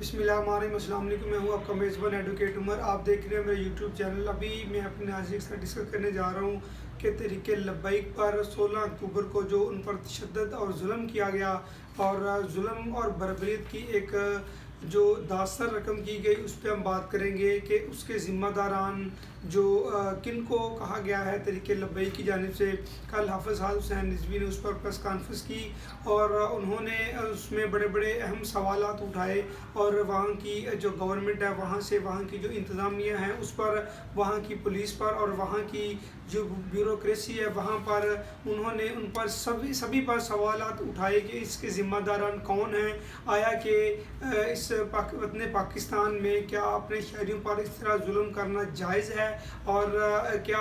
बिस्मिल्लाहिर्रहमानिर्रहीम। अस्सलाम वालेकुम। मैं हूँ आपका मेज़बान एडवोकेट उमर। आप देख रहे हैं मेरा यूट्यूब चैनल। अभी मैं अपने नाज़रीन के साथ डिस्कस करने जा रहा हूँ कि तहरीक लब्बैक पर 16 अक्टूबर को जो उन पर तशद्दुद और जुल्म किया गया और जुल्म और बर्बरियत की एक जो दास्तर रकम की गई, उस पर हम बात करेंगे कि उसके ज़िम्मेदारान जो किन को कहा गया है तहरीक लब्बैक की जानिब से। कल हाफ़िज़ साद हुसैन रिज़वी ने उस पर प्रेस कॉन्फ्रेंस की और उन्होंने उसमें बड़े बड़े अहम सवालात उठाए और वहाँ की जो गवर्नमेंट है वहाँ से, वहाँ की जो इंतज़ामिया है उस पर, वहाँ की पुलिस पर और वहाँ की जो ब्यूरोक्रेसी है वहाँ पर उन्होंने उन पर सभी पर सवालात उठाए कि इसके ज़िम्मेदारान कौन हैं। आया कि इस वतन पाकिस्तान में क्या अपने शहरियों पर इस तरह जुल्म करना जायज़ है, और क्या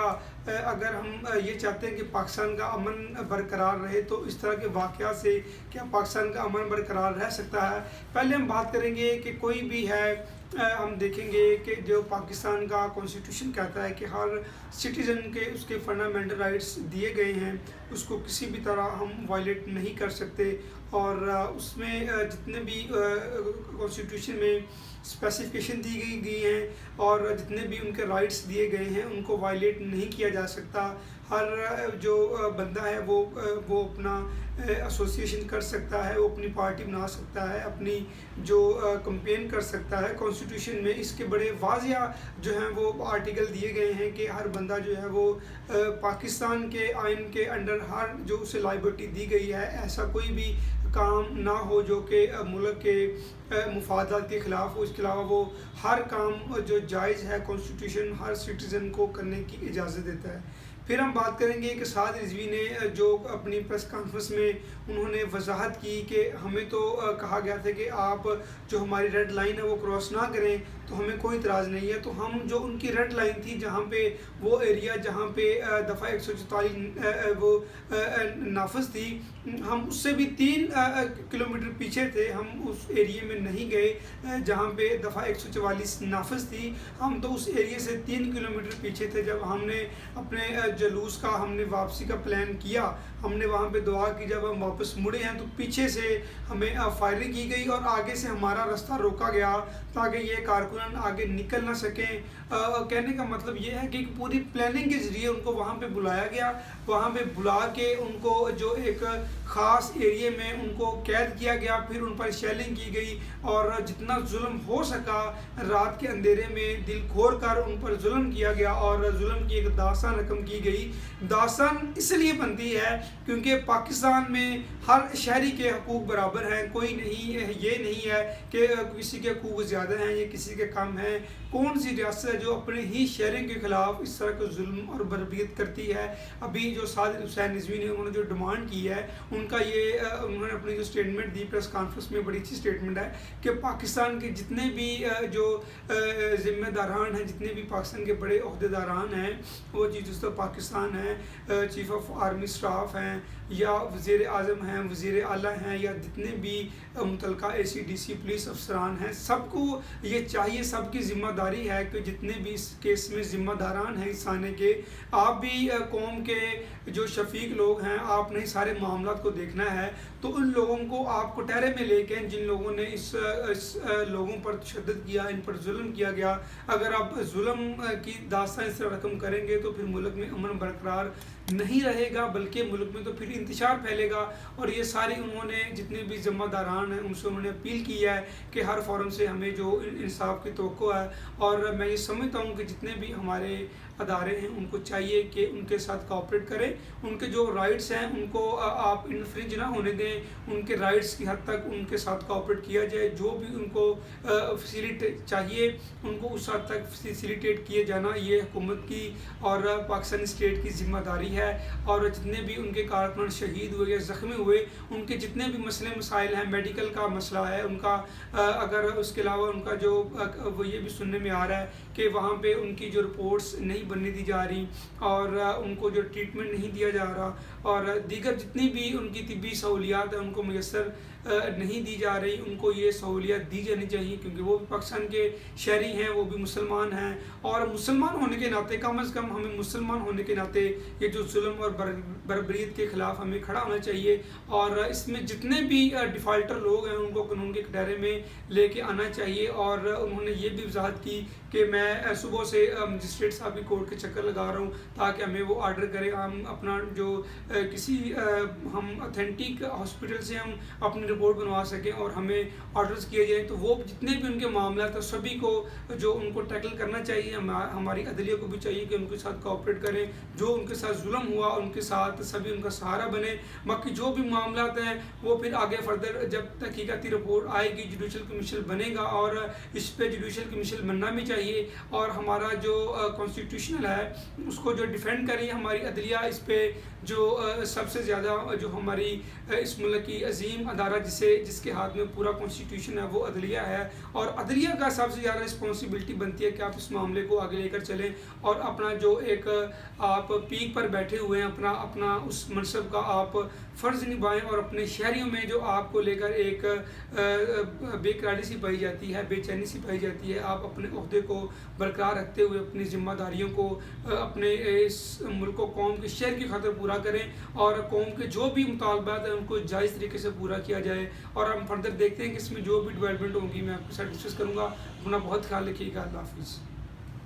अगर हम ये चाहते हैं कि पाकिस्तान का अमन बरकरार रहे तो इस तरह के वाक़यात से क्या पाकिस्तान का अमन बरकरार रह सकता है। पहले हम बात करेंगे कि कोई भी है, हम देखेंगे कि जो पाकिस्तान का कॉन्स्टिट्यूशन कहता है कि हर सिटीज़न के उसके फंडामेंटल राइट्स दिए गए हैं, उसको किसी भी तरह हम वायलेट नहीं कर सकते। और उसमें जितने भी कॉन्स्टिट्यूशन में स्पेसिफिकेशन दी गई हैं और जितने भी उनके राइट्स दिए गए हैं उनको वायलेट नहीं किया जा सकता। हर जो बंदा है वो अपना एसोसिएशन कर सकता है, वो अपनी पार्टी बना सकता है, अपनी जो कंपेन कर सकता है। कॉन्स्टिट्यूशन में इसके बड़े वाज़िया जो हैं वो आर्टिकल दिए गए हैं कि हर बंदा जो है वो पाकिस्तान के आइन के अंडर हर जो उसे लाइबिलिटी दी गई है, ऐसा कोई भी काम ना हो जो कि मुल्क के मुफादात के ख़िलाफ़ हो। इसके अलावा वो हर काम जो जायज़ है कॉन्स्टिट्यूशन हर सिटीज़न को करने की इजाज़त देता है। फिर हम बात करेंगे कि साद रिज़वी ने जो अपनी प्रेस कॉन्फ्रेंस में उन्होंने वजाहत की कि हमें तो कहा गया था कि आप जो हमारी रेड लाइन है वो क्रॉस ना करें, तो हमें कोई इतराज़ नहीं है। तो हम जो उनकी रेड लाइन थी जहाँ पे वो एरिया जहाँ पे दफ़ा 144 वो नाफिज थी, हम उससे भी 3 किलोमीटर पीछे थे। हम उस एरिए में नहीं गए जहाँ पे दफ़ा 144 नाफिज थी। हम तो उस एरिए से 3 किलोमीटर पीछे थे। जब हमने अपने जलूस का हमने वापसी का प्लान किया, हमने वहाँ पे दुआ की, जब हम वापस मुड़े हैं तो पीछे से हमें फायरिंग की गई और आगे से हमारा रास्ता रोका गया ताकि ये कारकुनान आगे निकल ना सकें। कहने का मतलब ये है कि पूरी प्लानिंग के ज़रिए उनको वहाँ पे बुलाया गया। वहाँ पे बुला के उनको जो एक ख़ास एरिए में उनको कैद किया गया, फिर उन पर शेलिंग की गई और जितना जुल्म हो सका रात के अंधेरे में दिल खोर कर उन पर जुल्म किया गया और जुल्म की एक दास्तान रकम की गई। दास्तान इसलिए बनती है क्योंकि पाकिस्तान में हर शहरी के हकूक़ बराबर हैं। कोई नहीं, ये नहीं है कि किसी के हकूक़ ज़्यादा हैं या किसी के कम हैं। कौन सी रियासत है जो अपने ही शहरों के ख़िलाफ़ इस तरह का जुल्म और बर्बरियत करती है। अभी जो साद हुसैन रिज़वी ने उन्होंने जो डिमांड की है उनका ये उन्होंने अपनी जो स्टेटमेंट दी प्रेस कॉन्फ्रेंस में, बड़ी अच्छी स्टेटमेंट है कि पाकिस्तान के जितने भी जो ज़िम्मेदारान हैं, जितने भी पाकिस्तान के बड़े ओहदेदारान हैं, वो चीज़ तो पाकिस्तान है, चीफ़ ऑफ आर्मी स्टाफ हैं या वज़ीर आज़म हैं, वज़ीर आला हैं या जितने भी मुतलका ACDC पुलिस अफसरान हैं, सबको ये चाहिए, सबकी ज़िम्मेदारी है कि जितने भी इस केस में ज़िम्मेदारान हैं इस आने के, आप भी कौम के जो शफीक लोग हैं, आपने सारे मामलात को देखना है। तो उन लोगों को आप कटहरे में लेके, जिन लोगों ने इस लोगों पर तशद्दुद किया, इन पर जुल्म किया गया, अगर आप जुल्म की दास्तान इस तरह रकम करेंगे तो फिर मुल्क में अमन बरकरार नहीं रहेगा, बल्कि मुल्क में तो फिर इंतशार फैलेगा। और ये सारी उन्होंने जितने भी ज़िम्मेदारान हैं उनसे उन्होंने अपील की है कि हर फॉरम से हमें जो इंसाफ की तवक्को है। और मैं ये समझता हूँ कि जितने भी हमारे अदारे हैं उनको चाहिए कि उनके साथ कोऑपरेट करें, उनके जो राइट्स हैं उनको आप इन्फ्रिंज ना होने दें, उनके राइट्स की हद तक उनके साथ कोऑपरेट किया जाए। जो भी उनको फैसिलिटेट चाहिए उनको उस हद तक फैसिलिटेट किए जाना ये हुकूमत की और पाकिस्तानी स्टेट की ज़िम्मेदारी है। और जितने भी उनके कारकुन शहीद हुए या ज़ख्मी हुए, उनके जितने भी मसले मसाइल हैं, मेडिकल का मसला है उनका, अगर उसके अलावा उनका जो वो ये भी सुनने में आ रहा है कि वहाँ पे उनकी जो रिपोर्ट्स नहीं बनने दी जा रही और उनको जो ट्रीटमेंट नहीं दिया जा रहा और दीगर जितनी भी उनकी तिब्बी सहूलियात हैं उनको मैसर نہیں دی جا رہی ان کو یہ سہولیات دی جانی چاہیے، کیونکہ وہ بھی پاکستان کے شہری ہیں، وہ بھی مسلمان ہیں، اور مسلمان ہونے کے ناطے کم از کم ہمیں مسلمان ہونے کے ناطے یہ جو ظلم اور بربریت کے خلاف ہمیں کھڑا ہونا چاہیے، اور اس میں جتنے بھی ڈیفالٹر لوگ ہیں ان کو قانون کے دائرے میں لے کے آنا چاہیے۔ اور انہوں نے یہ بھی وضاحت کی کہ میں صبح سے مجسٹریٹ صاحب کی کورٹ کے چکر لگا رہا ہوں تاکہ ہمیں وہ آرڈر کرے، ہم اپنا جو کسی ہم اتھینٹک ہاسپٹل سے ہم اپنی رپورٹ بنوا سکیں اور ہمیں آرڈرز کیے جائیں، تو وہ جتنے بھی ان کے معاملات ہیں سبھی کو جو ان کو ٹیکل کرنا چاہیے۔ ہماری عدلیہ کو بھی چاہیے کہ ان کے ساتھ کوآپریٹ کریں، جو ان کے ساتھ ظلم ہوا ان کے ساتھ سبھی ان کا سہارا بنے۔ باقی جو بھی معاملات ہیں وہ پھر آگے فردر جب تحقیقاتی رپورٹ آئے گی جوڈیشل کمیشن بنے گا، اور اس پہ جوڈیشل کمیشن بننا بھی چاہیے، اور ہمارا جو کانسٹیٹیوشنل ہے اس کو جو ڈیفینڈ کریں ہماری عدلیہ، اس پہ جو سب سے زیادہ جو ہماری اس ملک کی عظیم ادارہ جس کے ہاتھ میں پورا کانسٹیٹیوشن ہے وہ عدلیہ ہے، اور عدلیہ کا سب سے زیادہ رسپانسبلٹی بنتی ہے کہ آپ اس معاملے کو آگے لے کر چلیں، اور اپنا جو ایک آپ پیک پر بیٹھے ہوئے ہیں اپنا اس منصب کا آپ فرض نبھائیں، اور اپنے شہریوں میں جو آپ کو لے کر ایک بے قراری سی پائی جاتی ہے، بے چینی سی پائی جاتی ہے، آپ اپنے عہدے کو برقرار رکھتے ہوئے اپنی ذمہ داریوں کو اپنے اس ملک و قوم کے شہر کی خاطر پورا کریں، اور قوم کے جو بھی مطالبات ہیں ان کو جائز طریقے سے پورا کیا جائے۔ اور ہم فردر دیکھتے ہیں کہ اس میں جو بھی ڈیولپمنٹ ہوگی میں آپ کے ساتھ ڈسکس کروں گا۔ اپنا بہت خیال رکھیے گا۔ اللہ حافظ۔